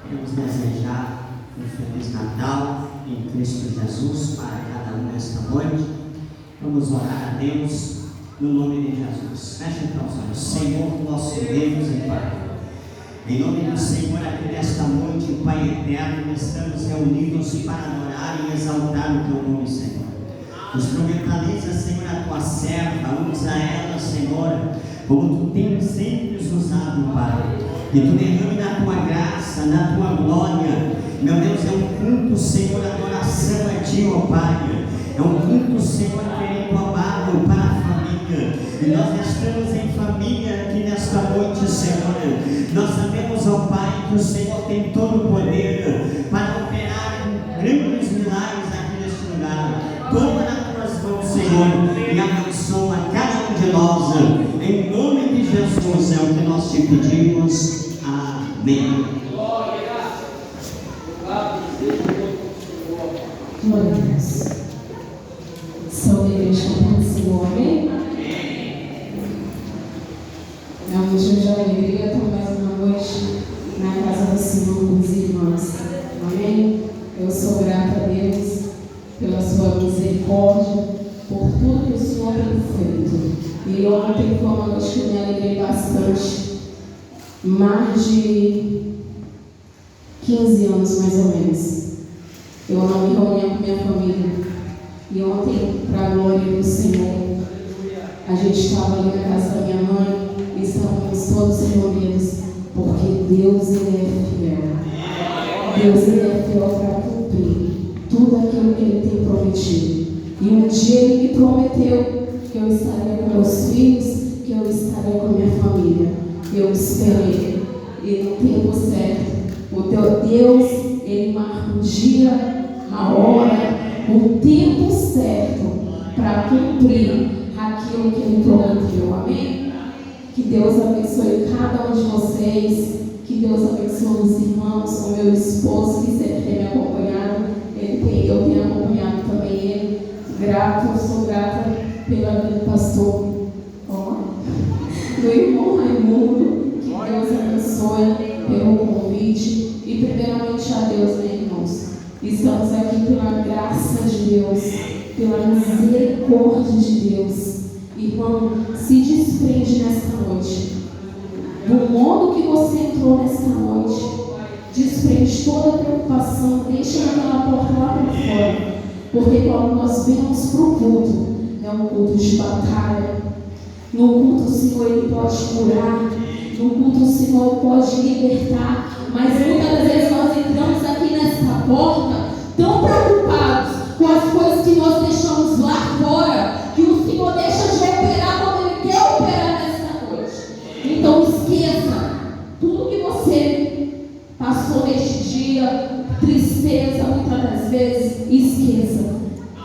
Queremos desejar um Feliz Natal em Cristo Jesus para cada um nesta noite. Vamos orar a Deus no nome de Jesus. Feche então os olhos. Senhor, nosso Deus e Pai, em nome do Senhor, aqui nesta noite, Pai eterno, estamos reunidos para adorar e exaltar o Teu nome, Senhor. Instrumentaliza, Senhor, a Tua serva, usa ela, Senhor, como Tu tens sempre nos usado, Pai. Que Tu derrame na Tua graça, na Tua glória. Meu Deus, é um culto, Senhor, adoração a Ti, ó Pai. É um culto, Senhor, querido amado, para a família. E nós estamos em família aqui nesta noite, Senhor. Nós sabemos, ó Pai, que o Senhor tem todo o poder para operar grandes milagres aqui neste lugar. Toma nas Tuas mãos, Senhor, e abençoa cada um de nós. Em nome de Jesus é o que nós te pedimos. Amém. Glória a Deus. São da igreja do Senhor, amém? É um dia de alegria, estou mais uma noite na casa do Senhor com os irmãos, amém? Eu sou grata a Deus pela sua misericórdia, por tudo que o Senhor tem feito. E ontem foi uma noite que eu me alegrei bastante. Mais de 15 anos, mais ou menos, eu não me reunia com minha família. E ontem, para a glória do Senhor, a gente estava ali na casa da minha mãe e estávamos todos reunidos, porque Deus ele é fiel. Deus ele é fiel para cumprir tudo aquilo que Ele tem prometido. E um dia Ele me prometeu que eu estaria com meus filhos, que eu estaria com minha família. Eu esperei, e no tempo certo, o teu Deus, Ele marca um dia, a hora, o tempo certo para cumprir aquilo que Ele prometeu, amém? Que Deus abençoe cada um de vocês, que Deus abençoe os irmãos, o meu esposo que sempre tem me acompanhado, eu tenho acompanhado também ele, eu sou grata pela vida do pastor, do irmão Raimundo, que Deus abençoe pelo convite, e primeiramente a Deus, né, irmãos? Estamos aqui pela graça de Deus, pela misericórdia de Deus. Irmão, se desprende nesta noite do modo que você entrou nesta noite. Desprende toda a preocupação, deixa aquela porta lá para fora, porque quando nós vemos para o culto, é um culto de batalha. No culto o Senhor Ele pode curar, no culto o Senhor pode libertar, mas muitas das vezes nós entramos aqui nesta porta tão preocupados com as coisas que nós deixamos lá fora, que o Senhor deixa de operar quando Ele quer operar nesta noite. Então esqueça tudo que você passou neste dia, tristeza, muitas das vezes, esqueça.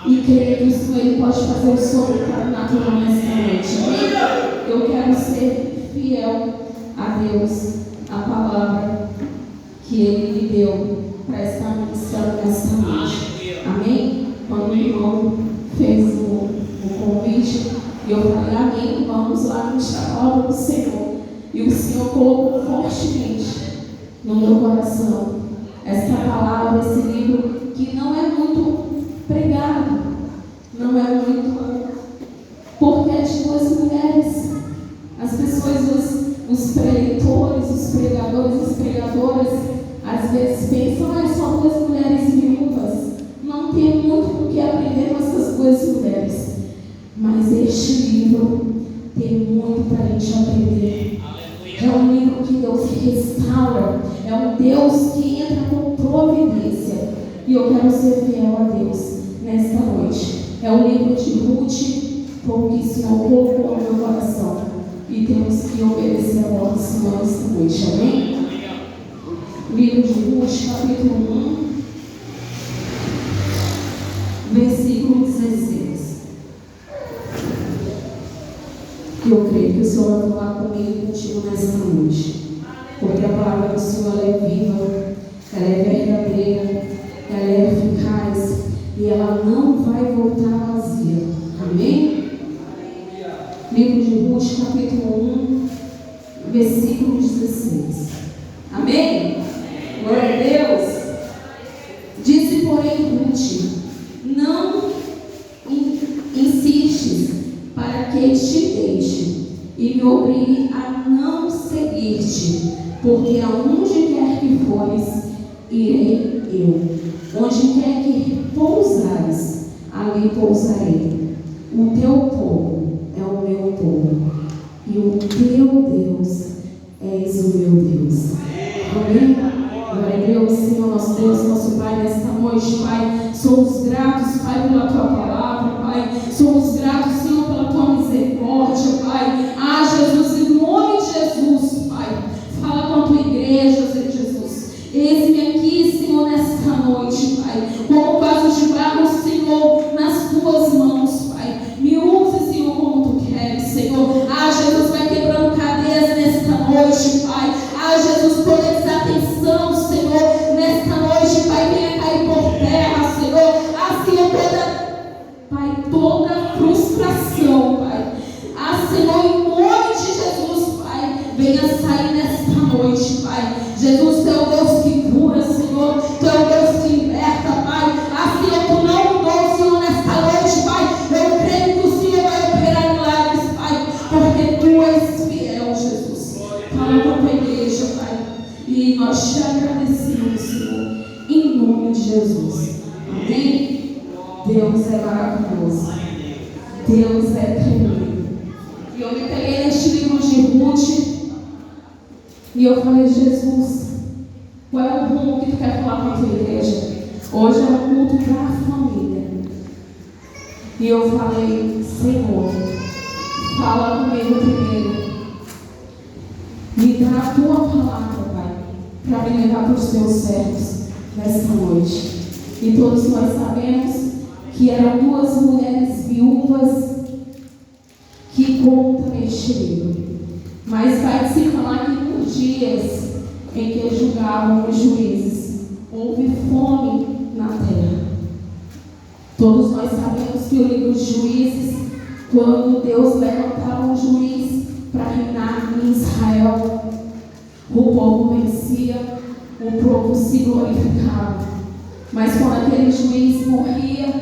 E creia que o Senhor Ele pode fazer o sobrenatural nesta noite. Eu quero ser fiel a Deus, a palavra que Ele me deu para estar ministrando nesta noite. Amém? Quando o irmão fez o convite, eu falei, amém, vamos lá ministrar a palavra do Senhor. E o Senhor colocou fortemente no meu coração esta palavra, esse livro que não é muito pregado, não é muito, porque é de duas mulheres. As pessoas, os preletores, os pregadores, as pregadoras, às vezes pensam, é só duas mulheres viúvas, não tem muito com o que aprender com essas duas mulheres. Mas este livro tem muito para a gente aprender. É um livro que Deus restaura, é um Deus que entra com providência. E eu quero ser fiel a Deus nesta noite. É o livro de Ruth, porque o Senhor colocou no meu coração. E temos que obedecer a ordem do Senhor nesta noite, amém? Livro de Ruth, capítulo 1, versículo 16. Eu creio que o Senhor vai falar comigo e contigo nesta noite, porque a palavra do Senhor ela é viva, ela é verdadeira, ela é eficaz e ela não vai voltar vazia. Amém? Livro de Ruth, capítulo 1, versículo 16. Amém? Glória a Deus. Disse, porém, Ruth: não insistes para que te deixe e me obrigue a não seguir-te, porque aonde quer que fores, irei eu. Onde quer que pousares, ali pousarei. O teu povo é o meu povo, e o teu Deus és o meu Deus. Amém? Glória a Deus, Senhor, nosso Deus, nosso Pai, nesta noite, Pai, somos gratos, Pai, pela Tua palavra, Pai, somos gratos, Senhor, pela Tua misericórdia, Pai. Ah, Jesus, em nome de Jesus, Pai, fala com a Tua igreja, Jesus. Eis-me aqui, Senhor, nesta noite, Pai, como vaso de barro, Senhor, nas Tuas mãos, Pai. Me use, Senhor, como Tu queres, Senhor. Ah, Jesus, vai quebrando cadeias nesta noite, Pai. Ah, Jesus, toda desatenção, Senhor, nesta noite, Pai, venha cair por terra, Senhor. Ah, Senhor, toda frustração, Pai. Ah, Senhor, em nome de Jesus, Pai, venha sair nesta noite, Pai. Jesus, Tu é o Deus que cura, Senhor. Tu é o Deus que liberta, Pai. Ah, Senhor, Tu não mudou, Senhor, nesta noite, Pai. Eu creio que o Senhor vai operar milagres, Pai, porque Tu és fiel, Jesus. Fala com a Tua igreja, Pai. E nós te agradecemos, Senhor, em nome de Jesus. Amém? Deus é maravilhoso. Deus é tremendo. E eu me peguei neste livro de Ruth e eu falei, Jesus, qual é o rumo que Tu quer falar com a Tua igreja? Hoje é um culto para a família. E eu falei, Senhor, fala comigo primeiro. Me dá a Tua palavra, Pai, para me levar para os Teus servos nesta noite. E todos nós sabemos que eram duas mulheres viúvas que contam este livro. Mas vai se falar que nos dias em que julgavam os juízes, houve fome na terra. Todos nós sabemos que o livro de Juízes, quando Deus levantava um juiz para reinar em Israel, o povo vencia, o povo se glorificava. Mas quando aquele juiz morria,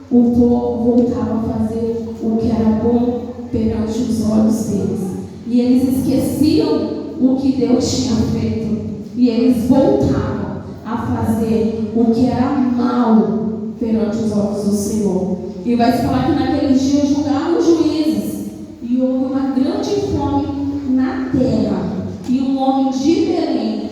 o povo voltava a fazer o que era bom perante os olhos deles. E eles esqueciam o que Deus tinha feito. E eles voltavam a fazer o que era mal perante os olhos do Senhor. E vai se falar que naqueles dias julgaram os juízes. E houve uma grande fome na terra. E um homem de Belém,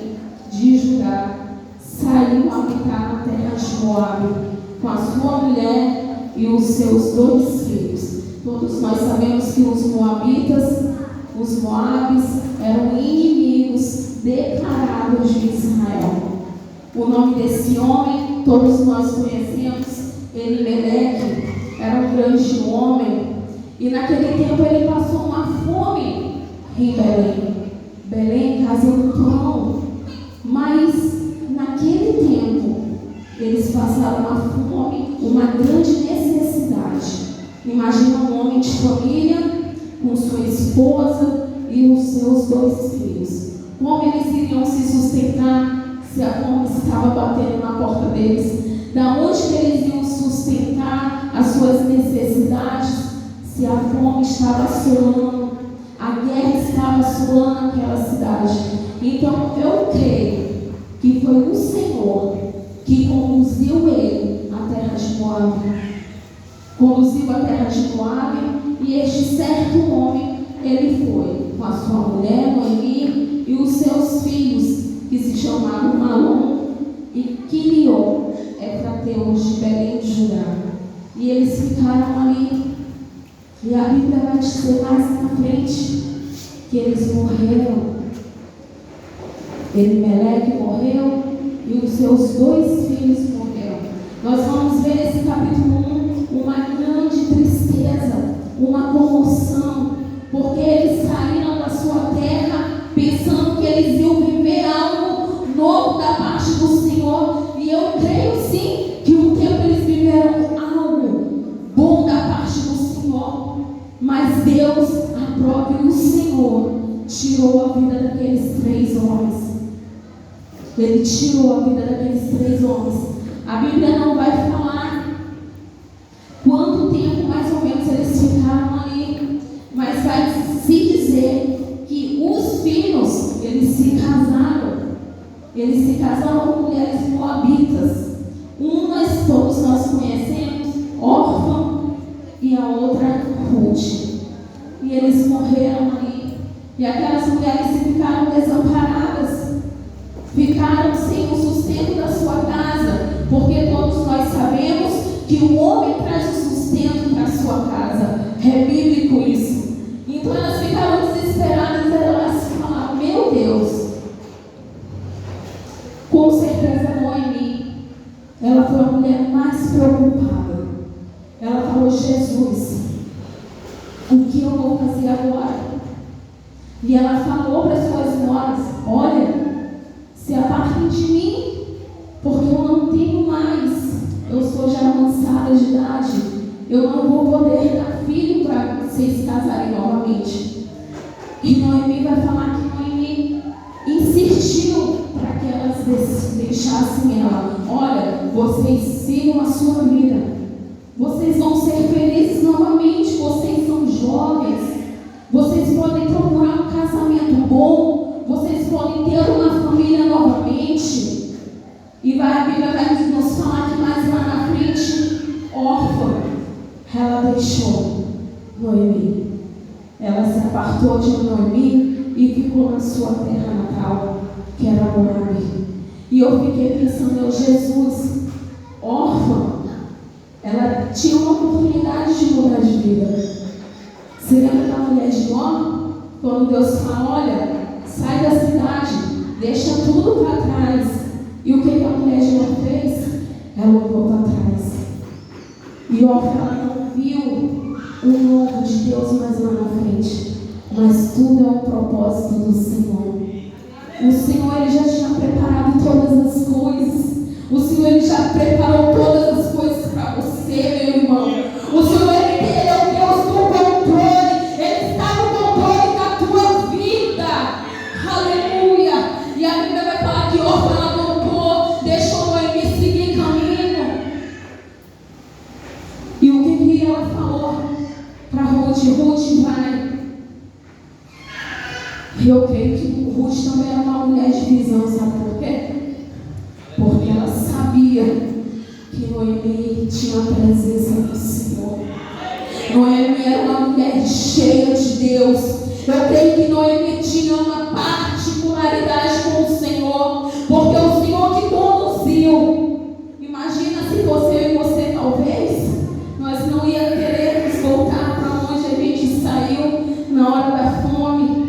de Judá, saiu a habitar na terra de Moabe, com a sua mulher e os seus 2 filhos. Todos nós sabemos que os moabitas, os moabes, eram inimigos declarados de Israel. O nome desse homem, todos nós conhecemos, Elimeleque, era um grande homem. E naquele tempo ele passou uma fome em Belém. Belém, casa do trono. Mas naquele tempo eles passaram uma fome, uma grande necessidade. Imagina um homem de família com sua esposa e os seus 2 filhos. Como eles iriam se sustentar se a fome estava batendo na porta deles? Da onde que eles iam sustentar as suas necessidades se a fome estava assolando, a guerra estava assolando aquela cidade? Então eu creio que foi o Senhor que conduziu ele à terra de Moabe. Conduziu a terra de Moabe, e este certo homem, ele foi com a sua mulher, Noemi, e os seus filhos, que se chamavam Malom e Quilion, efrateus de Belém de Judá. E eles ficaram ali. E a Bíblia vai dizer mais na frente que eles morreram. Elimeleque morreu e os seus 2 filhos morreram. Nós vamos ver nesse capítulo 1 uma grande tristeza, uma comoção, porque eles saíram da sua terra pensando que eles iam viver algo novo da parte do Senhor. E eu creio sim que um tempo eles viveram algo bom da parte do Senhor. Mas Deus, a própria o Senhor, tirou a vida daqueles 3 homens. Ele tirou a vida daqueles 3 homens. A Bíblia não vai falar quanto tempo mais ou menos eles ficaram ali, mas vai se dizer que os filhos, eles se casaram. Eles se casaram com mulheres moabitas. Todos nós conhecemos, Orfa e a outra Ruth. E eles morreram ali. E aquelas mulheres ficaram desamparadas, ficaram sem o sustento da sua casa, porque todos nós sabemos que o homem traz o sustento para a sua casa. É bíblico isso. Então elas ficaram desesperadas e elas falaram: meu Deus, com certeza Noemi, ela foi a mulher mais preocupada. Ela falou: Jesus, o que eu vou fazer agora? E ela falou para as suas noras: olha, se apartem de mim, porque eu não tenho mais, eu sou já avançada de idade, eu não vou poder dar filho para vocês casarem novamente. E Noemi vai falar que Noemi insistiu para que elas deixassem ela: olha, vocês sigam a sua vida, vocês vão ser felizes novamente, vocês são jovens, vocês podem procurar um casamento bom, vocês podem ter uma família novamente. E a Bíblia vai nos falar que mais lá na frente, Orfa, ela deixou Noemi. Ela se apartou de Noemi e ficou na sua terra natal, que era Moabe. E eu fiquei pensando: Jesus, Orfa, ela tinha uma oportunidade de mudar de vida. Você lembra da mulher de Ló? Quando Deus fala: olha, sai da cidade, deixa tudo para trás. E o que a mulher de Ló fez? Ela olhou para trás. E ela não viu o novo de Deus mais lá na frente. Mas tudo é um propósito do Senhor. O Senhor, Ele já tinha preparado todas as coisas. O Senhor, Ele já preparou todas as coisas para você, meu irmão. O Senhor, Ele é o Deus do controle. Ele está no controle da tua vida. Aleluia. E a Bíblia vai falar que Orfa, ela voltou, deixou Noemi seguir caminho. E o que ela falou para Ruth? Ruth, vai. Eu creio que Ruth também era uma mulher de visão, sabe por quê? Porque ela sabia que Noemi tinha a presença do Senhor. Noemi era uma mulher cheia de Deus. Eu creio que Noemi tinha uma particularidade com o Senhor, porque é o Senhor que conduziu. Imagina se você e você, talvez, nós não ia querer voltar para onde a gente saiu na hora da fome.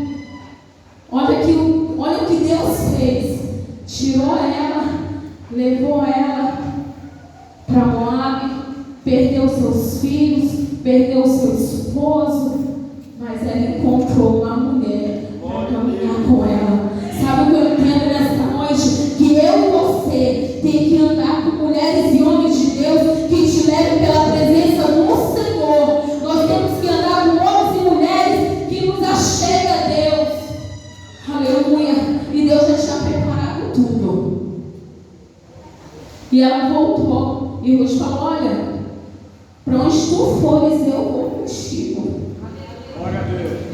Olha o que Deus fez. Tirou ela, levou ela para Moabe, perdeu seus filhos, perdeu seu esposo, mas ela encontrou uma mulher para caminhar com ela. Sabe o que eu entendo nessa noite? Que eu e você tem que andar com mulheres e homens de Deus que te levem pela presença do Senhor. Nós temos que andar com homens e mulheres que nos achegam a Deus. Aleluia. E Deus já tinha preparado tudo. E ela voltou. E Ruth falou: olha, para onde tu fores, eu vou contigo.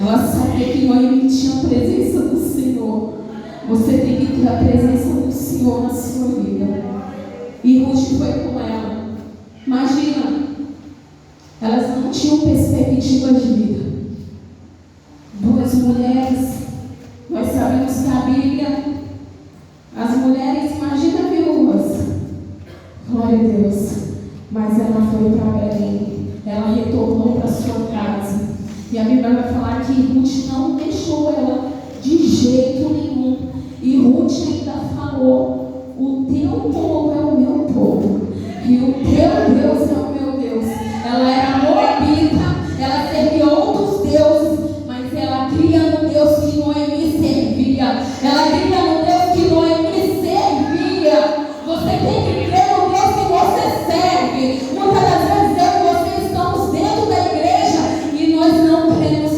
Ela sabia que Noemi tinha a presença do Senhor. Você tem que ter a presença do Senhor na sua vida. E Ruth foi com ela. Imagina, elas não tinham perspectiva de vida. 2 mulheres. Nós sabemos que a Bíblia, as mulheres, imagina viúvas. Glória a Deus. Mas ela foi para Belém. Ela retornou para sua casa. E a Bíblia vai falar que Ruth não deixou ela de jeito nenhum. E Ruth ainda falou: o teu povo é o meu povo, e o teu Deus é o meu Deus. Ela era moabita, ela servia outros deuses, mas ela cria no Deus que Noemi servia. Ela cria no Deus que Noemi servia. Você tem que crer no Deus que você serve. Muitas das vezes eu e você estamos dentro da igreja e nós não cremos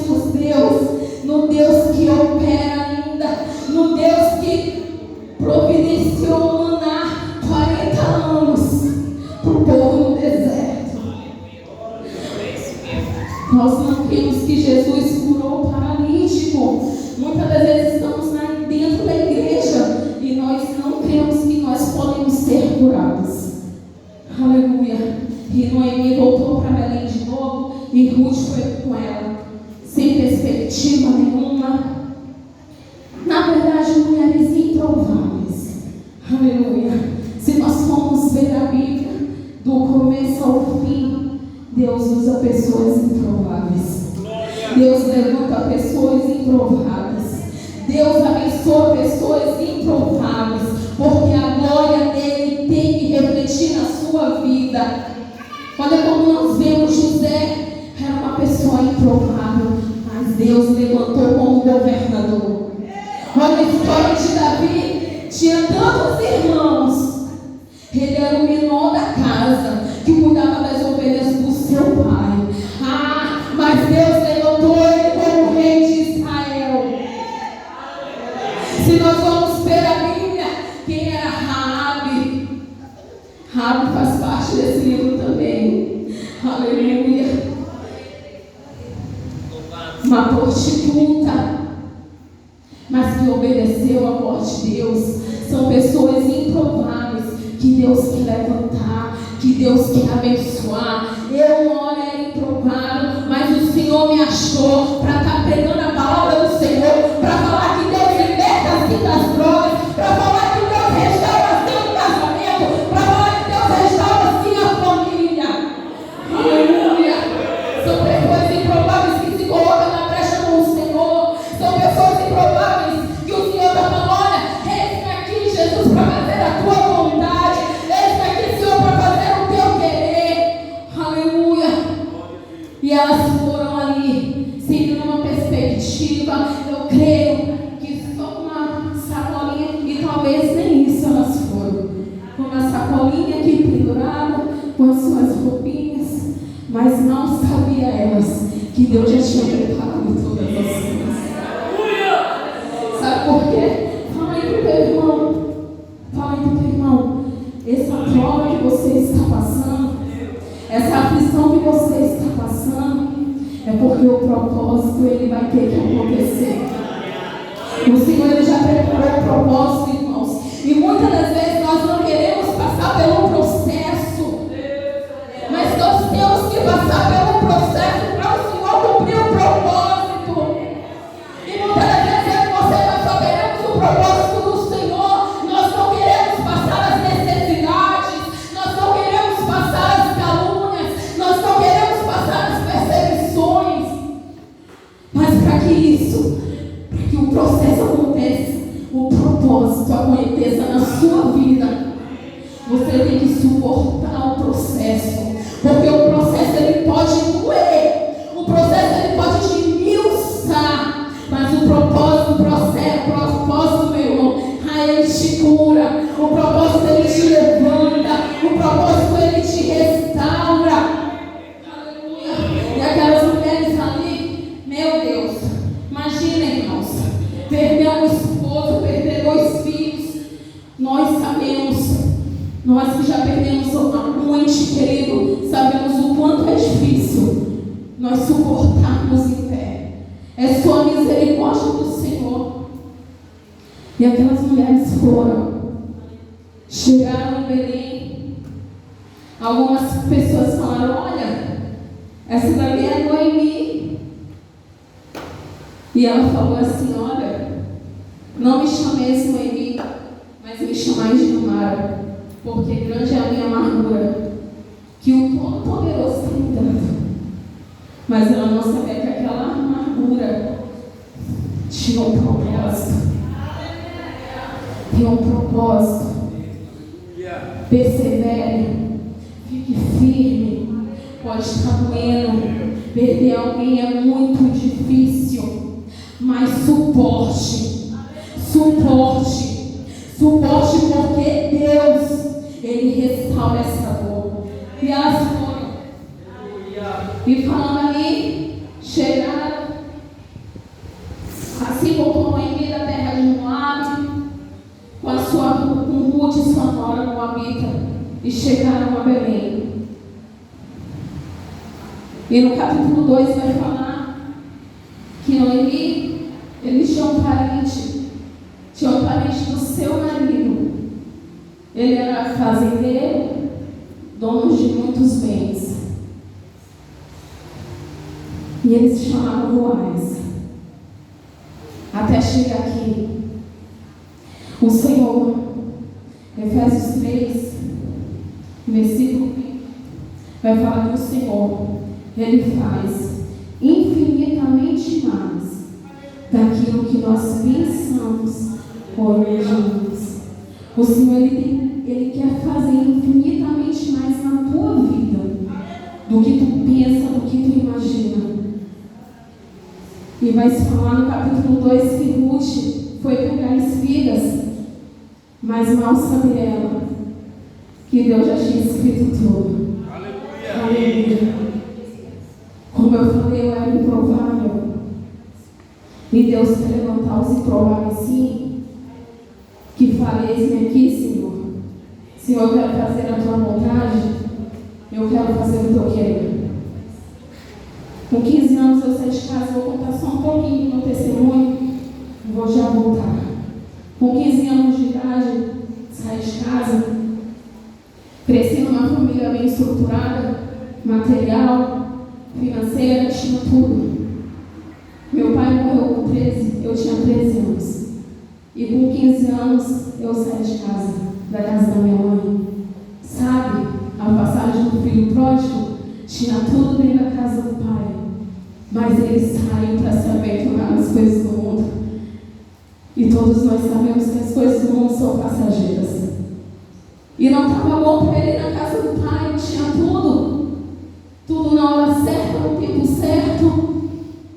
no Deus que opera ainda, no Deus que providencia Aleluia. Se nós formos ver a Bíblia, do começo ao fim, Deus usa pessoas improváveis. Deus levanta pessoas improváveis. Deus abençoa pessoas improváveis, porque a glória dele tem que refletir na sua vida. Olha como nós vemos José, era uma pessoa improvável, mas Deus levantou como governador. Olha a história de Davi, tinha tantos irmãos, ele era o menor da casa, que cuidava das ovelhas do seu pai. Mas Deus levantou ele como rei de Israel. Se nós vamos ver a Bíblia, quem era Raabe? Raabe faz parte desse livro também. Aleluia. Uma prostituta, mas que obedeceu a voz de Deus. São pessoas improváveis que Deus quer levantar, que Deus quer abençoar. Eu, uma hora, era improvável, mas o Senhor me achou para estar pregando a palavra do Senhor, para falar que Deus liberta assim das drogas, para falar que Deus restaura assim o casamento, para falar que Deus restaura assim a família. Aleluia. São pessoas improváveis que se colocam na brecha com o Senhor. São pessoas improváveis que o Senhor está falando: olha, eis-me aqui, Jesus, para fazer a tua vontade. Eis-me aqui, Senhor, para fazer o teu querer. Aleluia. E elas foram ali, seguindo uma perspectiva. Eu creio que só uma sacolinha, e talvez nem isso elas foram. Uma sacolinha que pendurava com as suas roupinhas, mas não sabia elas que Deus já tinha preparado todas as coisas. Sabe por quê? Fala aí pro teu irmão. Fala aí pro teu irmão. Essa prova que você está passando, essa aflição que você está passando, é porque o propósito ele vai ter que acontecer. O Senhor ele já preparou o propósito, irmãos. E muitas das vezes nós não queremos passar pelo processo, mas nós temos que passar pelo processo para o Senhor cumprir o propósito. E muitas das vezes nós só queremos o propósito do Senhor. Nós não queremos passar as necessidades, nós não queremos passar as calúnias, nós não queremos passar as perseguições. Mas para que o processo aconteça, o propósito aconteça na sua vida, você tem que suportar o processo. Porque o processo ele pode doer, o processo ele pode te esmiuçar, mas o propósito, meu irmão, ele te cura, o propósito ele te levanta, o propósito ele te restaura. Aleluia. E aquelas mulheres ali, meu Deus, imagina, irmãos, perder um esposo, perder 2 filhos. Nós sabemos, nós que já perdemos um ente querido, sabemos o quanto é difícil nós suportarmos em pé. É só a misericórdia do Senhor. E aquelas mulheres chegaram em Belém. Algumas pessoas falaram: olha, essa daqui é Noemi. E ela falou assim: olha, não me chameis Noemi, mas me chamais de Mara, porque grande é a minha amargura, que o Todo-Poderoso tem me dado. Mas ela não sabia que aquela amargura tinha um propósito. Tinha um propósito. Persevere, fique firme. Pode estar doendo, perder alguém é muito difícil, mas suporte, porque Deus, Ele restaura essa dor. E elas foram. E falando ali, chegaram, assim como Noemi da terra de Moabe, com Ruth e sua nora Moabita, e chegaram a Belém. E no capítulo 2 vai falar que Noemi, eles tinham um parente do seu marido. Ele era fazendeiro, dono de muitos bens. E eles se chamavam Boaz. Até chegar aqui, o Senhor Efésios 3, versículo 20, vai falar que o Senhor, Ele faz infinitamente mais daquilo que nós pensamos ou imaginamos. O Senhor, Ele quer fazer infinitamente mais na tua vida do que tu pensa, do que tu imagina. E vai se falar no capítulo 2 que Ruth foi pegar espigas, mas mal sabia ela que Deus já tinha escrito tudo. Aleluia! Aleluia! Como eu falei, eu era improvável. E Deus quer levantar os improváveis, sim. Que fale, eis-me aqui, Senhor. Senhor, eu quero fazer a tua vontade. Eu quero fazer o teu querer. Com 15 anos eu saí de casa, vou contar só um pouquinho do meu testemunho. Vou já voltar. Com 15 anos de idade, saí de casa. Cresci numa família bem estruturada, material, financeira, tinha tudo. Meu pai morreu com 13, eu tinha 13 anos. E com 15 anos eu saí de casa, da casa da minha mãe. Sabe, a passagem do filho pródigo tinha tudo dentro da casa do pai. Mas ele saiu para se aventurar nas coisas do mundo. E todos nós sabemos que as coisas do mundo são passageiras. E não estava bom para ele na casa do pai, tinha tudo. Tudo na hora certa, no tempo certo.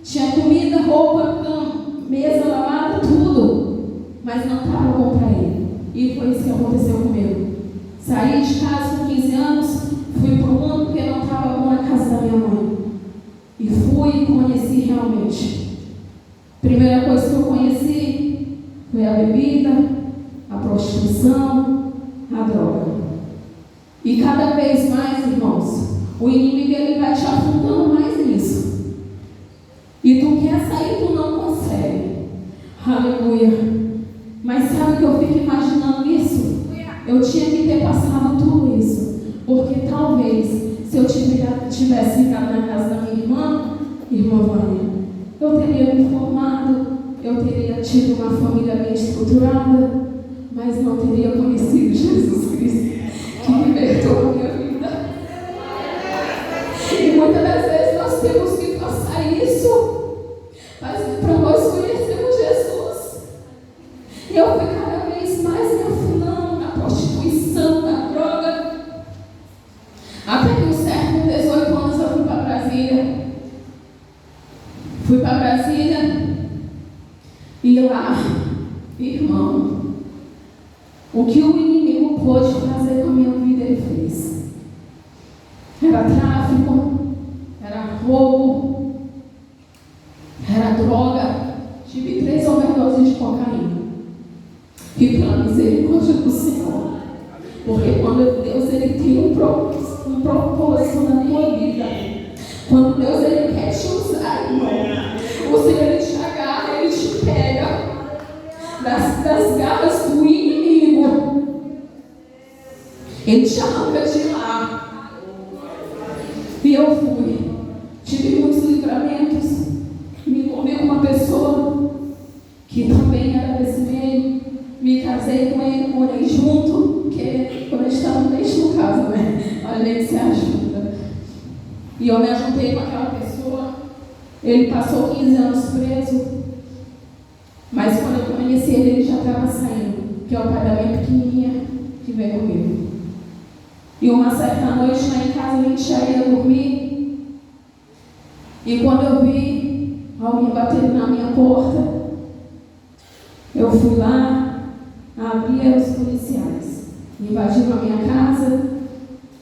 Tinha comida, roupa, cama, mesa lavada, tudo. Mas não estava bom para ele. E foi isso que aconteceu comigo. Saí de casa com 15 anos, fui para o mundo porque não estava bom na casa da minha mãe. E fui e conheci realmente. Primeira coisa que eu conheci foi a bebida, a prostituição, a droga. E cada vez mais, irmãos, o inimigo ele vai te afundando mais nisso. E tu quer sair, tu não consegue. Aleluia. Mas sabe que eu fico imaginando isso? Eu tinha que ter passado tudo isso. Porque talvez, se eu tivesse ficado na casa da minha irmã Vânia, eu teria me formado, eu teria tido uma família bem estruturada, mas não teria conhecido Jesus Cristo, que libertou a minha vida. E muitas das vezes nós temos que passar isso, mas para nós conhecermos Jesus. E eu fui cada vez mais me afundando na prostituição, na droga. Até que um certo, com 18 anos, eu fui para Brasília. Fui para Brasília e lá, irmão, o que o inimigo pôde fazer com a minha vida, ele fez. Era tráfico, era roubo, era droga. Tive 3 overdoses de cocaína. E pela misericórdia do Senhor. Porque quando Deus ele tem um propósito na tua vida, quando Deus ele quer te usar, irmão, o Senhor ele te agarra, ele te pega das garras do inimigo, ele te arranca de lá. E eu fui, tive muitos livramentos, me envolvi com uma pessoa que também era desse meio, me casei com ele, morei junto, porque quando a gente está no leite não casa, né? A gente se ajuda. E eu me ajuntei com aquela pessoa. Ele passou 15 anos preso, mas quando eu conheci ele, ele já estava saindo, que é o pai da minha pequenininha que veio comigo. E uma certa noite lá em casa a gente já ia dormir, e quando eu vi alguém batendo na minha porta, eu fui lá, abri os policiais, invadiram a minha casa,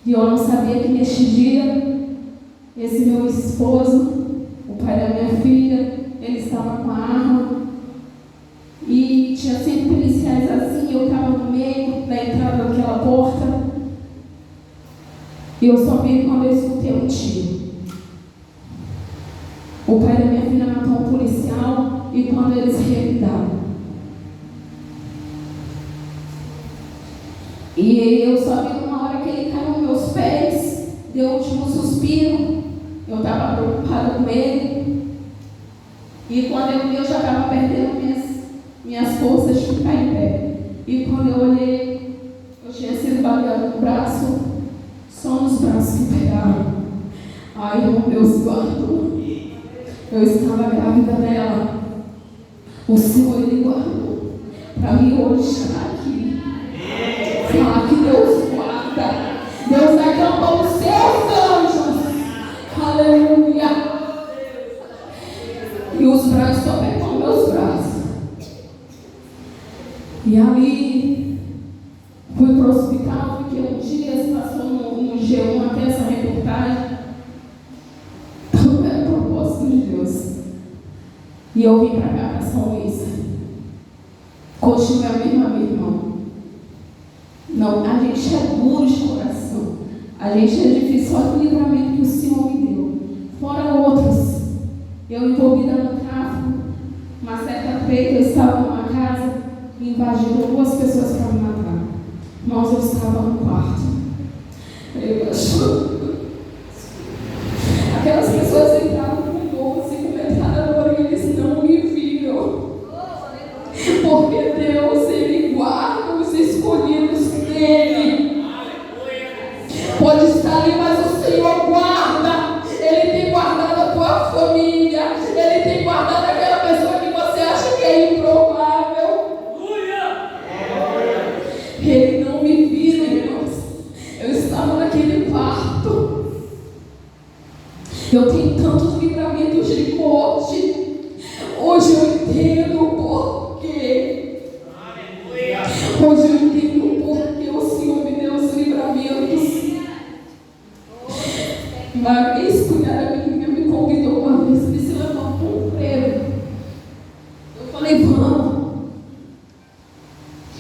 e eu não sabia que neste dia, esse meu esposo, o pai da minha filha, ele estava com a arma, e tinha 5 policiais assim, eu estava no meio da entrada daquela porta, e eu só vi quando eu escutei um tiro. O pai da minha filha matou um policial, e quando eles revidaram, e eu só vi uma hora que ele caiu nos meus pés, deu o último suspiro, eu estava preocupada com ele, e quando eu vi, eu já estava perdendo minhas forças de ficar em pé. E quando eu olhei, eu e baleado no braço, só nos braços que pegaram. Aí o Deus guardou. Eu estava grávida dela. O Senhor, Ele guardou. Para mim hoje estar aqui. Falar que Deus guarda. Deus acampou os seus anjos. Aleluia. E os braços só pegam meus braços. E ali fui para o hospital, fiquei uns dias, passou no G1 até essa reportagem. Então era o propósito de Deus. E eu vim para cá, para São Luís. Continue a mesma, meu irmão. Não, a gente é duro de coração. A gente é difícil. Olha o livramento que o Senhor me deu. Fora outros. Eu envolvida no tráfico. Uma certa feita, eu estava numa casa e invadiram 2 pessoas para me matar. Irmãos, eu estava no quarto. Eu chorando. Aquelas pessoas entraram com 12 com metralhadora e eles não me viram. Porque Deus, Ele guarda os escolhidos dele. Pode estar ali, mas o Senhor guarda. Ele tem guardado a tua família. Ele tem guardado aquela pessoa que você acha que é improvável. Ele não me viu, irmãos. Eu estava naquele quarto. Eu tenho tantos livramentos de morte. Hoje eu entendo o porquê. Hoje eu entendo o porquê o Senhor me deu os livramentos. Uma vez, cunhada minha me convidou uma vez, me levantou um prego. Eu falei, vamos.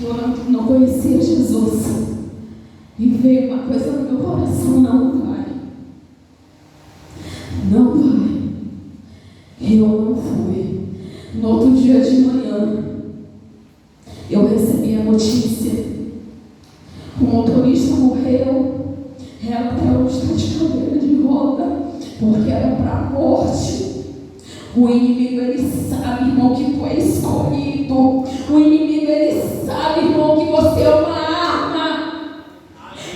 Eu não conhecia Jesus. E veio uma coisa no meu coração, não vai. Não vai. Eu não fui. No outro dia de manhã, eu recebi a notícia. O motorista morreu. Ela até hoje está de cadeira de roda, porque era para a morte. O inimigo, ele sabe, irmão, que tu é escolhido. O inimigo, ele sabe, irmão, que você é uma arma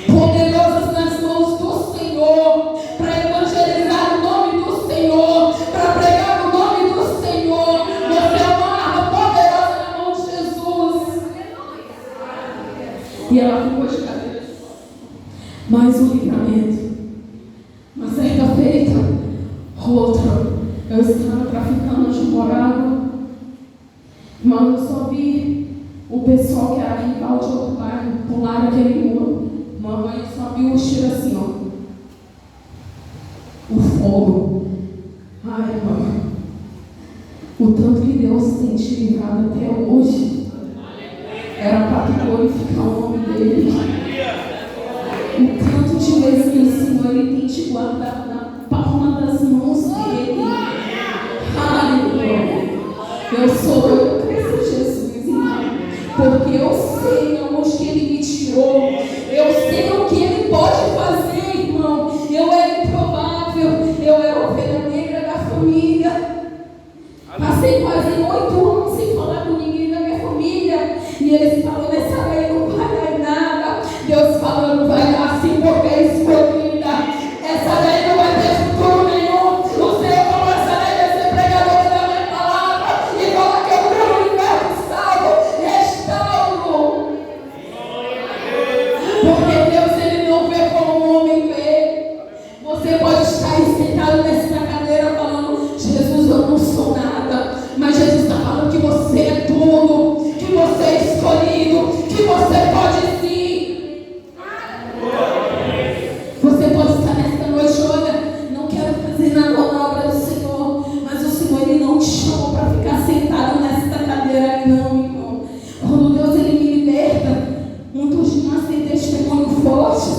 poderosa nas mãos do Senhor, para evangelizar o nome do Senhor, para pregar o nome do Senhor. Você é uma arma poderosa na mão de Jesus. E ela ficou de cadeira. Mais um livramento. Uma certa feita, outra. Eu estava traficando onde morava. Mas eu só vi o pessoal que era rival de outro bairro pular aquele muro. Mamãe só viu o cheiro assim, ó. O fogo. Ai, irmão. O tanto que Deus tem te livrado até hoje. Era para glorificar o nome dele. O tanto de vezes que o Senhor, Ele tem te guardado na palma das mãos dele. Aleluia. Eu creio em Jesus, irmão. Porque eu sei onde que Ele me tirou. Eu sei o que Ele pode fazer, irmão. Eu era improvável. Eu era ovelha negra da família. Passei quase 8 anos sem falar com ninguém da minha família. E eles falam, nessa lei não vai dar nada. Deus falou, não vai dar assim porque é escolhida. Essa lei não vai ter futuro nenhum. O Senhor falou, essa lei vai ser pregadora da minha palavra. E coloca o meu universo salvo. Restauro. Porque Deus, Ele não vê como o homem vê. Você pode estar aí sentado nessa cadeira falando, Jesus, eu não sou nada. Mas Jesus está falando que você é tudo. Que você é escolhido. Que você pode sim. Você pode estar nesta noite, olha, não quero fazer nada na obra do Senhor, mas o Senhor, Ele não te chamou para ficar sentado nesta cadeira, não, irmão. Quando Deus, Ele me liberta, muitos de nós têm testemunho forte.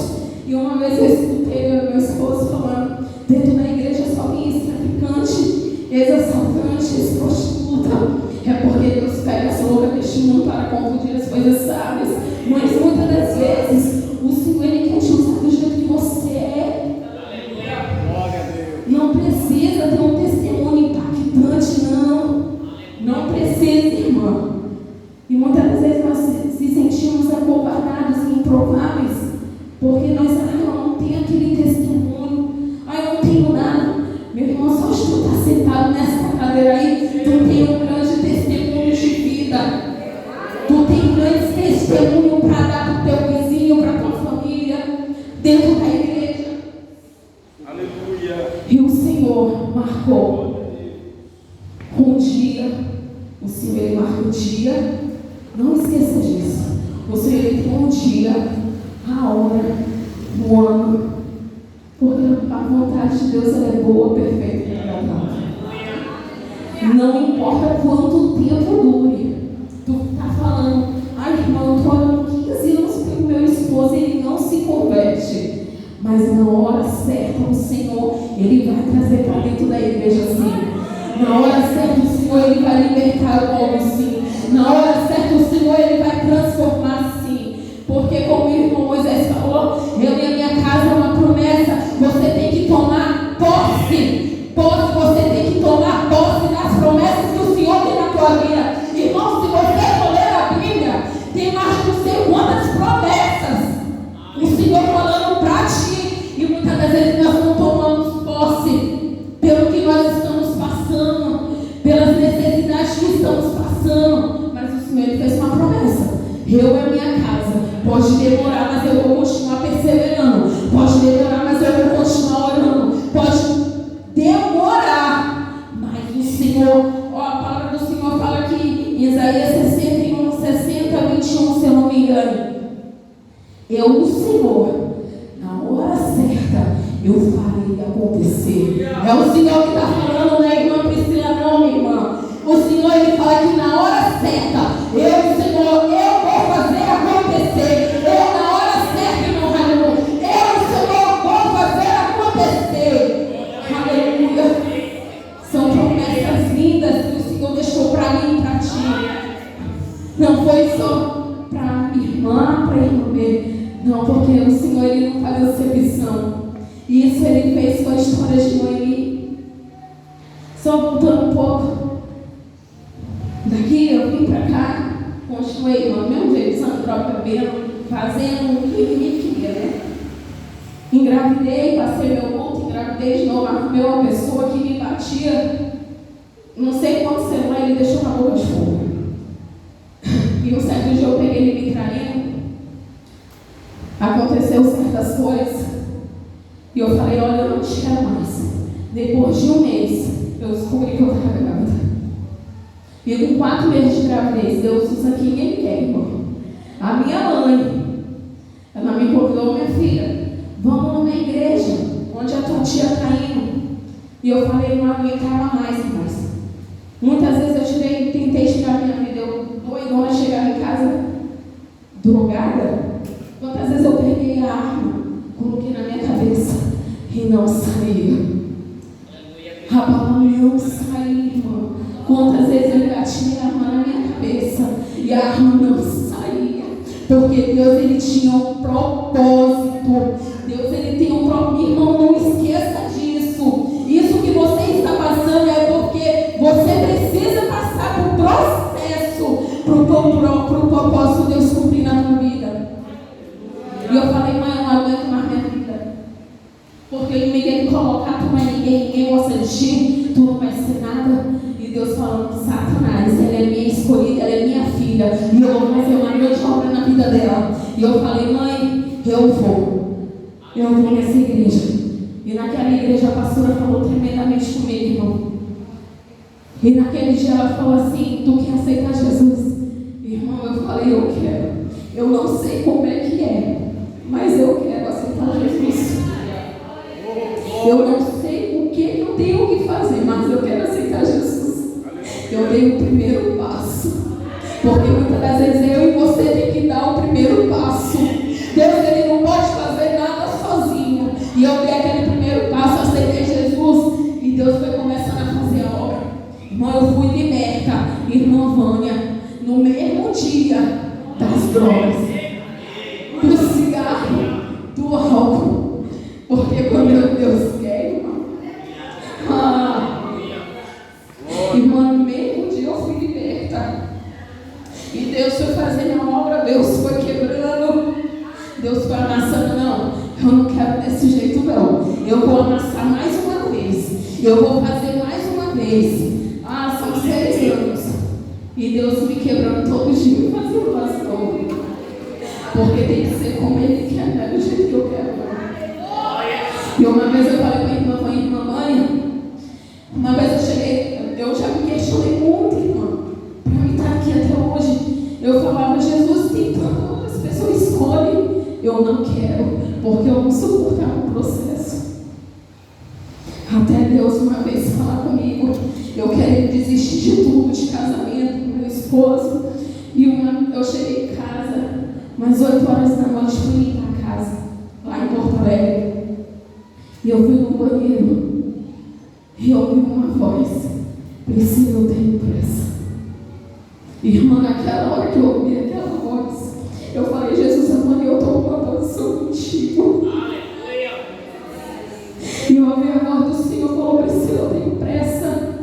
E uma vez eu escutei meu esposo falando, dentro da igreja só vinha ex-traficante, ex-assaltante, ex-prostituta. É porque Deus pega essa louca deste mundo para confundir as coisas sábias. Mas muitas das vezes, o Senhor, Ele quer te usar do jeito que você é. Não precisa ter um testemunho impactante, não. Não precisa, irmão. E muitas das vezes nós se sentimos acovardados e improváveis. grandes testemunhos para dar para o teu vizinho, para a tua família, dentro da igreja. Aleluia. E o Senhor marcou um dia. O Senhor, Ele marca um dia. Não esqueça disso. O Senhor, Ele tem um dia, a hora, o ano. Porque a vontade de Deus, ela é boa, perfeita e agradável. Não importa quanto tempo dure. Tu está falando, ai irmão, eu estou orando 15 anos pelo meu esposo e ele não se converte. Mas na hora certa o Senhor, Ele vai trazer para dentro da igreja assim. Na hora certa o Senhor, Ele vai libertar o povo assim. Na hora certa o Senhor, Ele vai transformar assim. Porque como o irmão Moisés falou, eu e a minha casa é uma promessa. Você tem que tomar posse. Você tem que tomar posse das promessas que o Senhor tem na tua vida. Irmão, se você for ler a Bíblia, tem mais de não sei quantas promessas o Senhor falando para ti. E muitas das vezes nós não tomamos posse pelo que nós estamos passando, pelas necessidades que estamos passando. Mas o Senhor, Ele fez uma promessa. Eu e a minha casa, pode demorar, mas eu vou continuar perseverando. Pode demorar, mas eu vou continuar orando. Pode demorar, mas o Senhor, a palavra do Senhor fala que em Isaías 61, 60, 21, se eu não me engano, eu, o Senhor, na hora certa, eu farei acontecer. É o Senhor que está falando, não é irmã Priscila, não, minha irmã. O Senhor, Ele fala que na hora certa, eu, Senhor, eu vou fazer acontecer. Eu, na hora certa, irmão Raimundo, eu, Senhor, vou fazer acontecer. Aleluia. São promessas lindas que o Senhor deixou para mim e para ti. Não foi só para a irmã, para a irmã B. Não, porque o Senhor, Ele não faz acepção. E isso Ele fez com a história de Noemi. Só voltando um pouco. Daqui eu vim para cá, continuei do mesmo jeito, santo próprio bebendo, fazendo o que ele queria, né? Engravidei, passei meu luto, engravidei de novo, arrumei uma pessoa que me batia. Não sei quantas semanas ele deixou na boca de fogo. E um certo dia eu peguei ele me traindo. Aconteceu certas coisas. E eu falei, olha, eu não te quero mais. Depois de um mês, eu descobri que eu estava grávida. E com 4 meses de gravidez, Deus usa quem Ele quer, irmão. A minha mãe, ela me convidou, minha filha, vamos numa igreja, onde a tua tia está indo. E eu falei, não aguentava mais, irmãos. Muitas vezes eu tentei tirar minha vida, eu doidona, chegava em casa drogada. Quantas vezes eu peguei a arma, coloquei na minha cabeça e não saía. A bala não saía, irmão. Quantas vezes eu bati a arma na minha cabeça e a arma não saía. Porque Deus, Ele tinha um propósito. Deus, Ele tem um propósito. Irmão, não esqueça disso. Isso que você está passando é porque você precisa passar por processo para o propósito de Deus cumprir na tua vida. E eu falei, mãe, eu não aguento mais minha vida. Porque ninguém colocar, tu não é ninguém gosta de ti, tu não vai ser nada. E Deus falando, Satanás, ela é minha escolhida, ela é minha filha, e eu vou fazer uma grande obra na vida dela. E eu falei, mãe, eu vou nessa igreja. E naquela igreja a pastora falou tremendamente comigo, irmão. E naquele dia ela falou assim, tu quer aceitar Jesus? Irmão, eu falei, eu quero. Eu não sei como é que é, mas eu quero aceitar Jesus. Eu não sei o que eu tenho que fazer, mas eu quero aceitar Jesus. Eu dei o primeiro passo. Porque muitas das vezes eu e você tem que dar o primeiro passo. Deus, Ele não pode fazer nada sozinho. E eu dei aquele primeiro passo, aceitei Jesus. E Deus foi começando a fazer a obra. Irmão, eu fui liberta, irmã Vânia, no mesmo dia das drogas, do cigarro, do álcool. Porque quando Deus quer, irmão, irmã, no mesmo dia eu fui liberta. E Deus foi fazendo a obra, Deus foi quebrando, Deus foi amassando. Não, eu não quero desse jeito não. Eu vou amassar mais uma vez. Eu vou fazer mais uma vez. São 6 anos. E Deus me quebrando todo dia, me fazendo pastor. Porque tem que ser como Ele quer, não é do jeito que eu quero. E uma vez eu falei para a irmã, mãe, uma vez eu cheguei, eu já me questionei muito, irmã, para mim estar aqui até hoje. Eu falava, Jesus, tem tantas outras pessoas escolhem, eu não quero, porque eu não suportava o processo. Até Deus uma vez falar comigo, eu quero desistir de tudo, de casamento com meu esposo. E eu cheguei em casa, umas 8 horas da noite, fui limpar a casa, lá em Porto Alegre. E eu fui no banheiro e eu ouvi uma voz: Priscila, eu tenho pressa. Irmã, naquela hora que eu ouvi aquela voz, eu falei: Jesus, amanhã eu estou numa posição contigo. E eu ouvi a voz do Senhor, falou: Priscila, eu tenho pressa,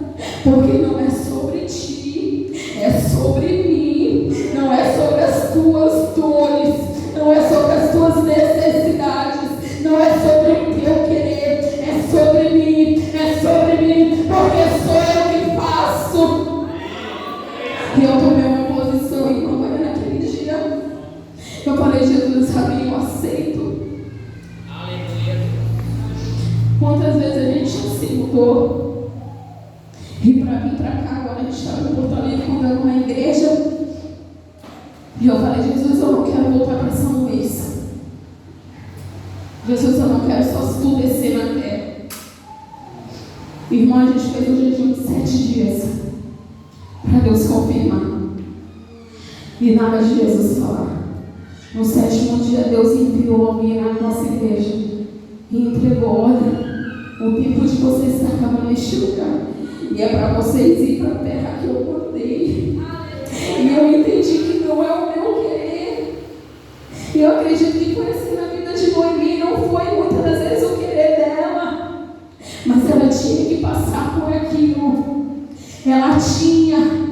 porque não é sobre ti, é sobre mim, não é sobre as tuas dores, não é sobre as tuas necessidades, não é sobre o teu querer, é sobre mim, porque sou eu que faço. E eu tomei uma posição, irmão, naquele dia. Eu falei: Jesus, amém, eu aceito. Quantas vezes a gente se mudou? E para vir para cá, agora a gente estava em Porto Alegre, fundando uma igreja. E eu falei: Jesus, eu não quero voltar para São Luís. Jesus, eu não quero só se tu descer na terra. Irmão, a gente fez um jejum de 7 dias para Deus confirmar. E nada de Jesus falar. No 7º dia, Deus enviou alguém na nossa igreja e entregou: olha, o tempo de vocês está acabando neste lugar. E é para vocês ir para a terra que eu mandei. E eu entendi que não é o meu querer. E eu acredito que foi assim na vida de Noemi. Não foi muitas das vezes o querer dela, mas ela tinha que passar por aquilo. Ela tinha.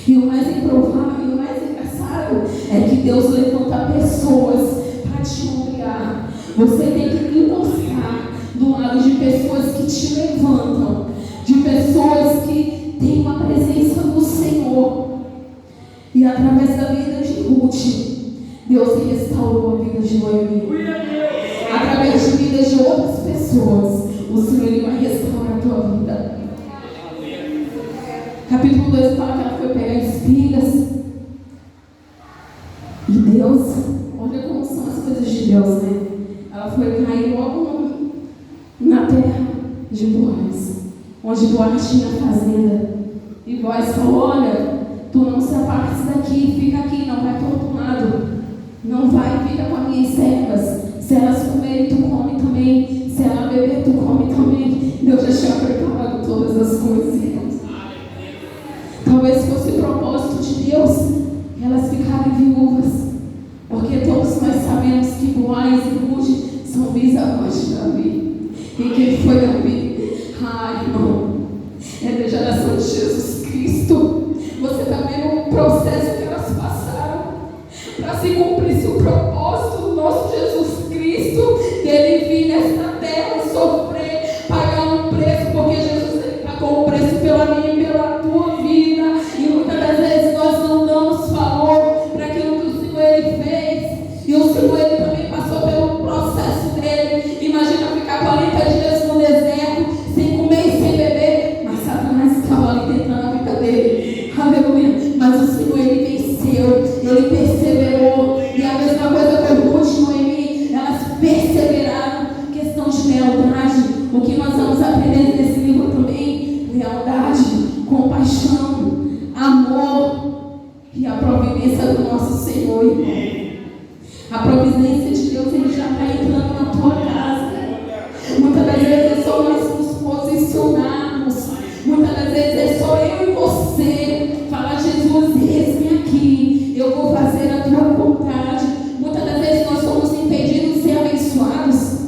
E o mais improvável e o mais engraçado é que Deus levanta pessoas para te humilhar. Você tem que encostar do lado de pessoas que te levantam, de pessoas que têm uma presença do Senhor. E através da vida de Ruth, Deus restaurou a vida de Noemi. Através de vidas de outras pessoas, o Senhor Ele vai restaurar a tua vida. Capítulo 2 fala que ela foi pegar espigas. E Deus, olha como são as coisas de Deus, né? Ela foi cair logo na terra de Boaz, onde Boaz tinha fazenda. E Boaz falou: olha, tu não se apartes daqui, fica aqui, não vai para outro lado. Não vai, fica com as minhas servas. Se elas comerem, tu come também. Se ela beber, tu come também. Deus já tinha preparado todas as coisas, irmãos. Talvez fosse o propósito de Deus elas ficarem viúvas. Porque todos nós sabemos que Boaz e Ruth são bisavós de Davi. E quem foi Davi? Irmão, é da geração de Jesus Cristo. Você está vendo o processo que elas passaram para se cumprir o propósito do nosso Jesus Cristo, dele vir nesta terra e sofrer, pagar um preço, porque Jesus ele pagou um preço pela minha e pela tua vida. E muitas das vezes nós não damos valor para aquilo que o Senhor ele fez. E o Senhor ele também passou pelo processo dele. Imagina ficar 40 dias no deserto, sem comer e sem beber. Mas Satanás estava ali tentando a vida dele. Aleluia. Mas o Senhor ele venceu, ele perseverou. E a mesma coisa com Ruth e Noemi, elas perseveraram. Questão de lealdade. O que nós vamos aprender nesse livro também: lealdade, compaixão, amor e a providência do nosso Senhor, irmão. A providência de Deus ele já está entrando na tua casa. Muitas das vezes é só nós nos posicionarmos. Muitas das vezes é só eu e você falar: Jesus, eis-me aqui, eu vou fazer a tua vontade. Muitas das vezes nós somos impedidos de ser abençoados,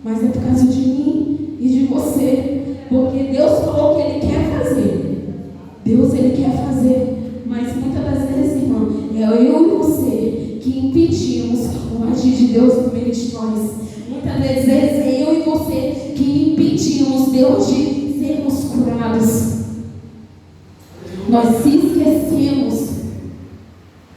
mas é por causa de mim e de você, porque Deus falou que Ele quer fazer. Deus ele quer fazer, mas muitas das vezes, irmão, é eu e você que impedimos o agir de Deus no meio de nós. Muitas das vezes é eu e você que impedimos Deus de sermos curados. Nós se esquecemos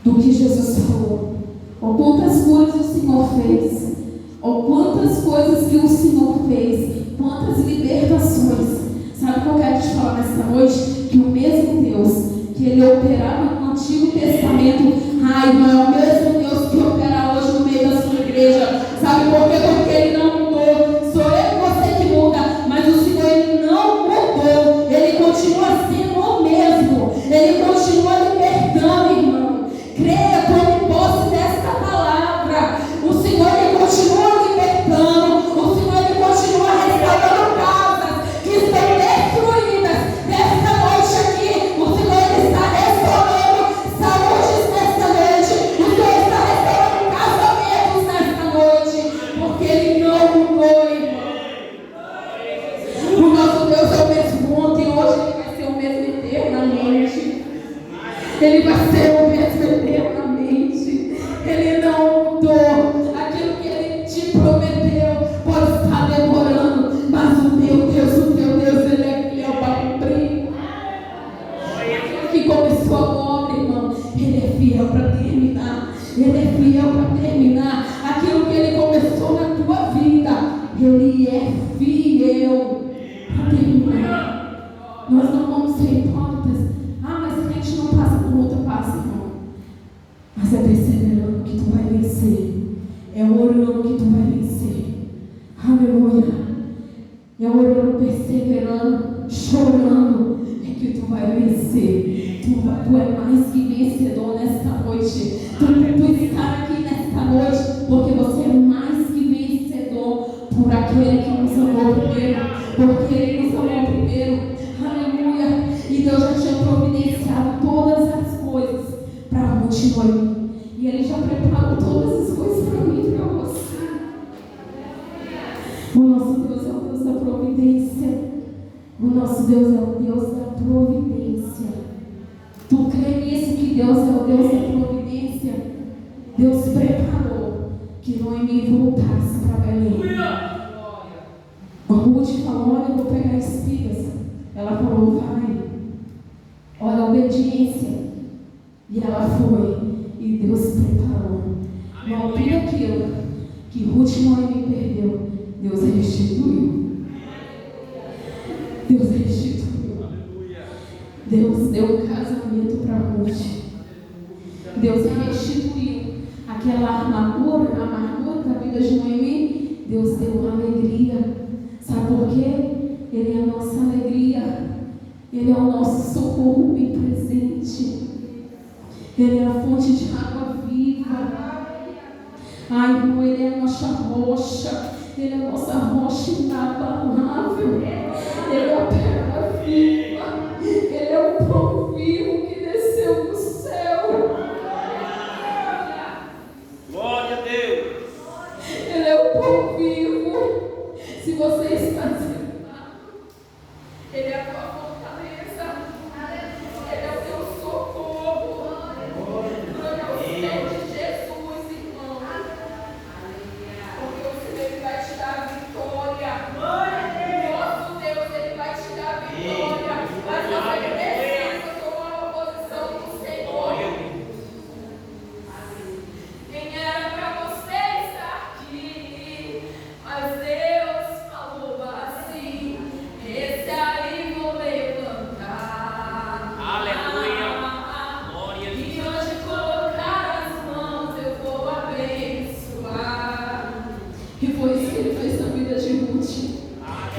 do que Jesus falou. Oh, quantas coisas o Senhor fez. Oh, quantas coisas que o Senhor fez. Quantas libertações. Sabe o que eu quero te falar nessa noite? Que o mesmo Deus que Ele operava no Antigo Testamento, irmão, é o mesmo Deus que opera hoje no meio da sua igreja. Sabe por quê? Porque Ele não mudou. Sou eu e você que muda, mas o Senhor, Ele não mudou. Ele continua sendo o mesmo. Ele continua libertando, irmão. Creia, tome posse desta palavra. O Senhor, Ele continua libertando. O Senhor, Ele continua restaurando casas que estão destruídas. Nesta noite aqui, o Senhor, Ele está restaurando saúde nesta noite. O Senhor está restaurando casamentos nesta noite. Porque Ele não mudou, irmão. O nosso Deus é o mesmo ontem, hoje Ele vai ser o mesmo eternamente. Ele vai ser o mesmo eternamente. Ele não mudou. Aquilo que Ele te prometeu pode estar demorando, mas o teu Deus, Ele é fiel para cumprir. Aquilo que começou agora, irmão, Ele é fiel para terminar. Ele é fiel para terminar. Aquilo que Ele começou na tua vida, Ele é fiel para terminar. Nós não vamos ser hipócritas. Mas a gente não passa por luta, passa, irmão. Mas é perseverando que tu vai vencer. É orando que tu vai vencer. Aleluia. É orando, perseverando, chorando, é que tu vai vencer. Tu é mais que vencedor nesta noite. Tu está aqui nesta noite porque você é mais que vencedor por aquele que nos amou primeiro. Porque Ele nos amou primeiro. Aleluia. E Deus já tinha providenciado todas as coisas para continuar em mim. E Ele já preparou todas as coisas para mim e para você. O nosso Deus é o Deus da providência. O nosso Deus é o Deus da providência. Tu crê nisso, que Deus é o Deus da providência? Deus preparou que Noemi voltasse para Belém. Ruth falou: olha, eu vou pegar espigas. Ela falou: vai. Olha a obediência. E ela foi. E Deus preparou. Mas tudo aquilo que Ruth e Noemi perdeu, Deus restituiu. Deus restituiu. Deus deu um casamento para Ruth. Deus restituiu aquela amargura da vida de Noemi. Deus deu uma alegria. Sabe por quê? Ele é a nossa alegria. Ele é o nosso socorro bem presente. Ele é a fonte de água viva. Ai, irmão, Ele é a nossa rocha. Ele é a nossa rocha inabalável. Ele é a pedra viva. Ele é o pão vivo que desceu do céu. Glória a Deus. Ele é o pão vivo. Se você está desanimado, Ele é a tua fortaleza. Ele é o teu socorro. Glória ao Senhor de Jesus, irmão. Porque o Senhor, Ele vai te dar vitória. Nosso Deus, Ele vai te dar vitória. Mas você precisa tomar a posição do Senhor. Quem era para você estar aqui? Mas Deus falou assim: esse aí vou levantar. Aleluia. Glória a Deus. E onde colocar as mãos eu vou abençoar. E foi isso que Ele fez na vida de Ruth.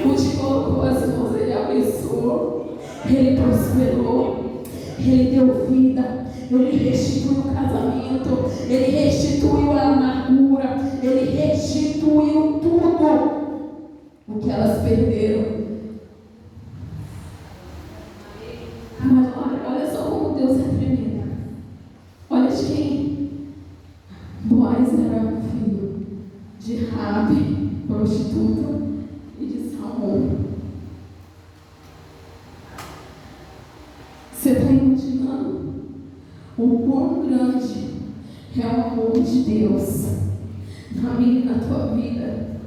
Ruth colocou as mãos, Ele abençoou. Ele prosperou. Ele deu vida. Ele restituiu o casamento. Ele restituiu a amargura. Ele restituiu tudo o que elas perderam. Mas olha só como Deus é tremendo. Olha de quem? Boaz era filho de Raabe, prostituta, e de Salmão. Você está imaginando o quão grande é o amor de Deus na minha e na tua vida?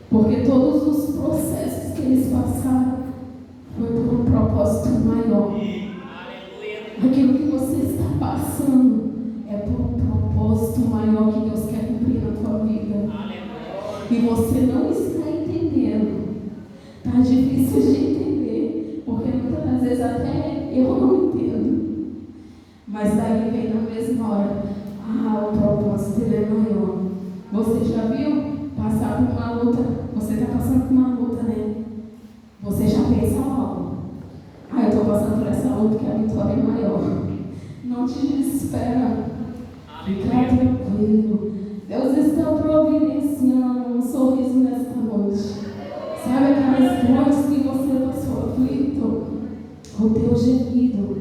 Porque todos os processos que eles passaram foi por um propósito maior. Aquilo que você está passando é por um propósito maior que Deus e você não está entendendo. Está difícil de entender, porque muitas das vezes até eu não entendo. Mas daí vem na mesma hora, o propósito dele é maior. Você já viu passar por uma luta? Você está passando por uma luta, né? Você já pensa logo, eu estou passando por essa luta que a vitória é maior. Não te desespera. Fica tranquilo. Deus está providenciando um sorriso nesta noite. Sabe aquelas noites que você passou aflito? O teu gemido,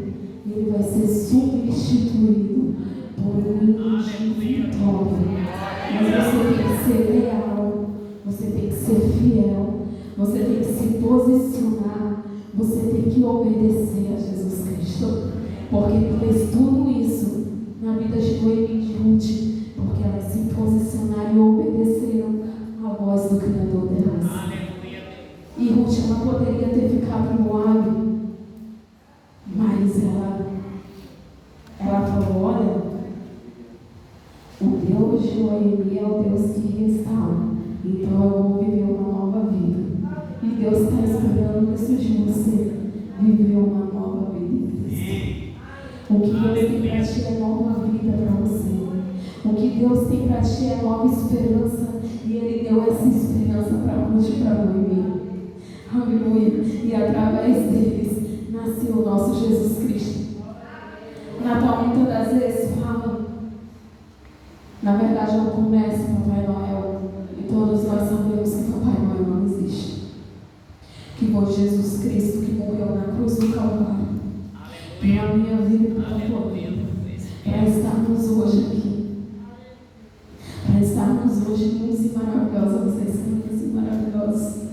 ele vai ser substituído por um hino de vitória. Mas você tem que ser leal, você tem que ser fiel, você tem que se posicionar, você tem que obedecer a Jesus Cristo. Porque ele fez tudo isso na vida de Noemi e de Ruth, porque elas se posicionaram e obedeceram à voz do Criador delas. E Ruth, ela poderia ter ficado em Moabe, mas ela falou: olha, o Deus de Noemi é o Deus que restaura, então eu vou viver uma nova vida. E Deus está esperando isso de você, viver uma nova vida. O que Deus tem para ti é nova vida para você. O que Deus tem para ti é nova esperança. E Ele deu essa esperança para Ruth e para Noemi. Aleluia. E através deles nasceu o nosso Jesus Cristo. Natal muitas das vezes fala. Na verdade, não começa Papai Noel. E todos nós sabemos que Papai Noel não existe. Que foi Jesus Cristo que morreu na cruz do Calvário. Pela minha vida e pela tua vida. Para estarmos hoje aqui. Para estarmos hoje lindos e maravilhosos. Vocês são lindos e maravilhosos.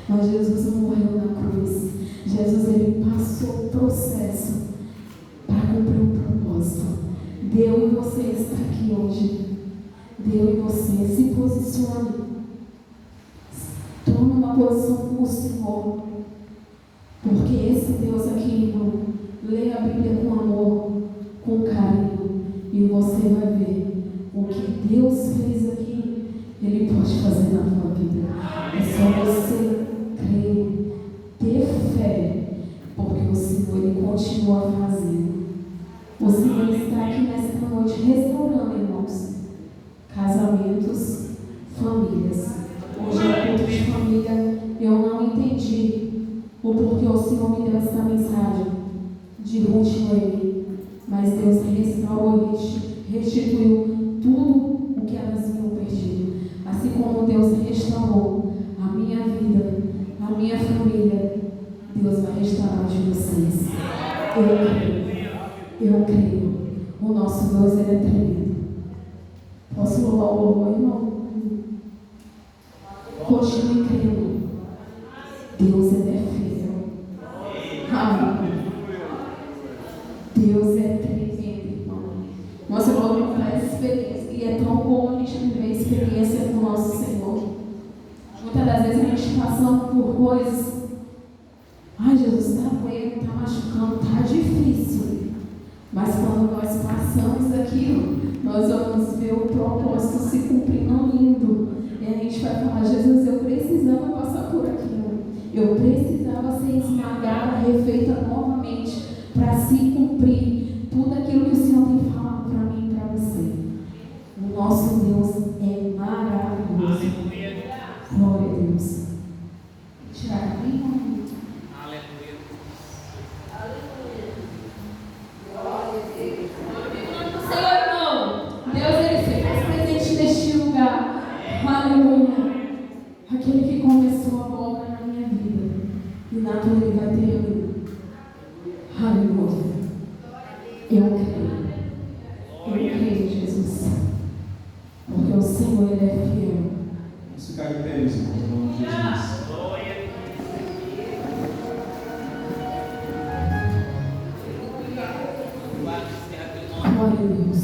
Mas Jesus não morreu na cruz. Jesus, ele passou o processo para cumprir um propósito. Deus e você está aqui hoje. Deus e você se posicione. Tome uma posição com o Senhor. Porque esse Deus aqui, irmão, leia a Bíblia com amor, com carinho, e você vai ver o que Deus fez aqui, Ele pode fazer na tua vida. É só você crer, ter fé, porque o Senhor, Ele continua fazendo. O Senhor está aqui nesta noite restaurando, irmãos, casamentos, famílias. Hoje é culto de família, eu não entendi o porquê o Senhor me deu essa mensagem de Ruth e Noemi, mas Deus restaurou e restituiu tudo o que elas tinham perdido. Assim como Deus restaurou a minha vida, a minha família, Deus vai restaurar de vocês. Eu creio. O nosso Deus, Ele é tremendo. Posso louvar o louvor, irmão? Continue crendo. Deus é fiel. Amém. Deus é tremendo, irmão. Nós vamos contar essa experiência. E é tão bom a gente viver a experiência com o nosso Senhor. Muitas das vezes a gente passando por coisas. Jesus, está doendo, está machucando, está difícil. Mas quando nós passamos aquilo, nós vamos ver o propósito se cumprindo lindo. E a gente vai falar: Jesus, eu precisava passar por aquilo. Eu precisava ser esmagada, refeita novamente, para se cumprir tudo aquilo que o Senhor tem falado para mim e para você. O nosso Deus é maravilhoso. Glória a Deus. Tirar bem bonito. Aleluia. Senhor, irmão, Deus, Ele se faz presente neste lugar. Aleluia. Aquele que começou a obra na minha vida, e na tua Ele vai terminar. Aleluia. Eu creio, Jesus. Porque o Senhor, Ele é fiel. Vamos ficar de pé, meus irmãos, em nome de Jesus. Glória a Deus.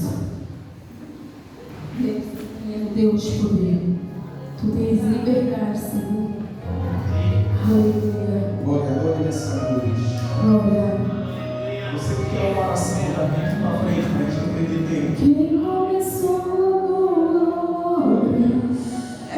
Deus de poder. Tu tens liberdade, Senhor. Aleluia. Glória nessa noite. Glória. Você que quer uma oração, já vem aqui para frente, para te entender. Quem começou a glória é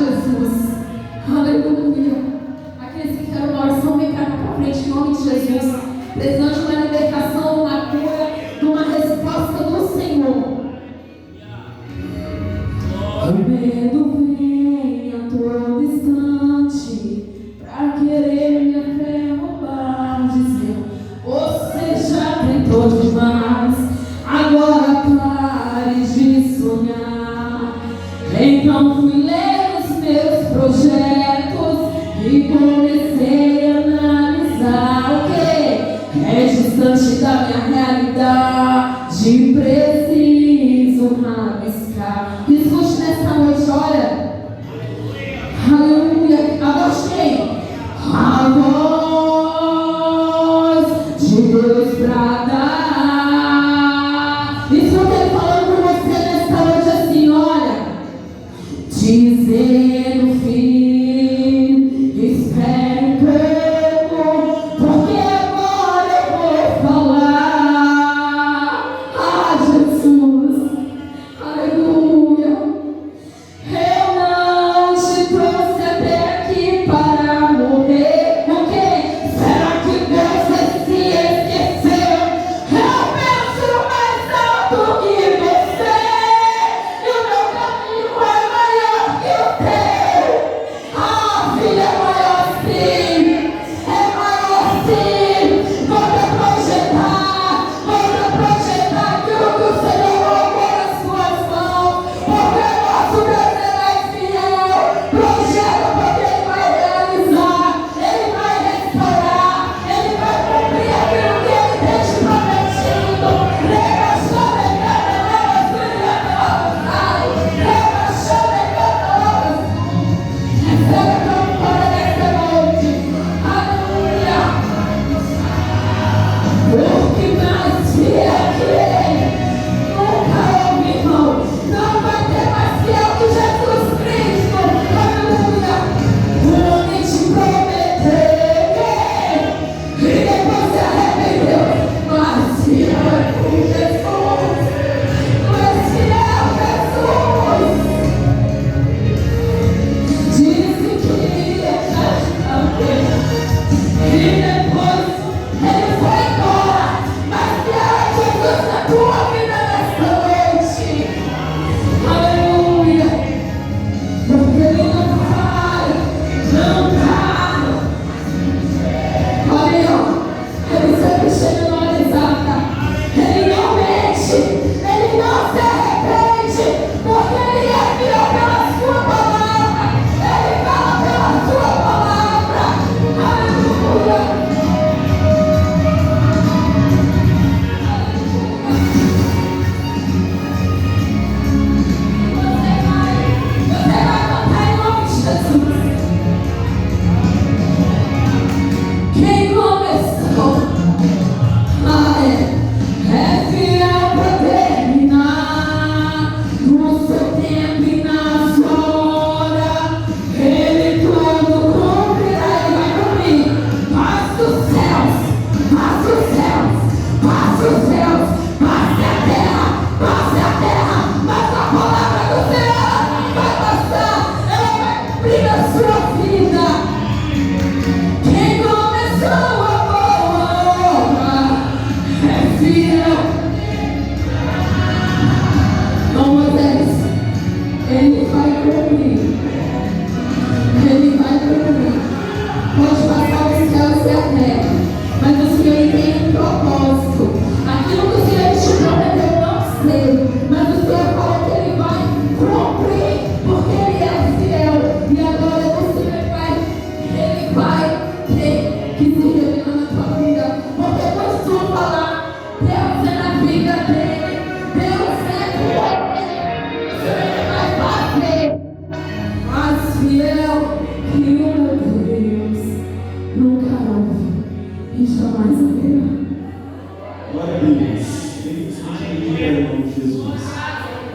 Jesus. Aleluia. Aqueles que querem uma oração, vem cá pra frente, em nome de Jesus. Precisando de uma libertação, uma cura, de uma resposta do Senhor. O medo vem a todo instante pra querer minha fé roubar, dizendo: você já tentou demais, agora pare de sonhar. Então fui ler os meus projetos e comecei a analisar o que é distante da minha realidade. Preciso rabiscar. Escute nessa noite, olha. Aleluia. A voz quem? A voz de Deus brada. Escuta ele falando com você nessa noite assim, olha. Dizendo, filho, espere um pouco, porque agora eu vou falar. Ah, Jesus, aleluia. Eu não te trouxe até aqui para morrer. O quê? Será que você se esqueceu? Eu penso mais alto que você, e o meu caminho é maior que o teu. Ah, filho, é maior sim, é maior sim. Vou projetar aquilo que o Senhor colocou nas suas mãos, porque o nosso Deus é fiel. Projeta, porque Ele vai realizar, Ele vai restaurar, Ele vai cumprir aquilo que Ele tem te prometido. Leva sobre cada recebe a vitória dessa noite. Aleluia. Porque mais fiel que Ele nunca houve, irmão. Não vai ter mais fiel que Jesus Cristo. Aleluia. O homem te prometeu e depois se arrependeu. Mas fiel é Jesus. Mas fiel Jesus. Disse que ia te e depois ele foi embora. Mas fiel é Jesus na tua vida nesta noite. Aleluia. Porque Ele não falha, não para. Olha, ó, Ele sempre chega na hora exata. Ele não mente, Ele não se arrepende, porque Ele é fiel pela sua palavra. Ele fala pela sua palavra. Aleluia. Você vai cantar em nome de Jesus. Quem começou é fiel para terminar no seu tempo e na sua hora. Ele tudo cumprirá, Ele vai cumprir. Passe os céus, passe os céus, passe os céus, passe a terra, mas a palavra do Senhor vai passar, ela vai cumprir na sua vida. Quem começou a boa obra é fiel. Não, Moisés, Ele vai cumprir. Ele vai cumprir. Pode passar os céus e a terra, mas o Senhor tem um propósito. Aquilo que o Senhor te prometeu, eu não sei, mas o Senhor falou que Ele vai cumprir, porque Ele é fiel. E agora você Ele vai ter que se revelar na tua vida, porque quando tu falar, Deus é na vida dele, Deus é com ele, Ele vai fazer. Mas fiel que o meu Deus nunca houve e jamais haverá.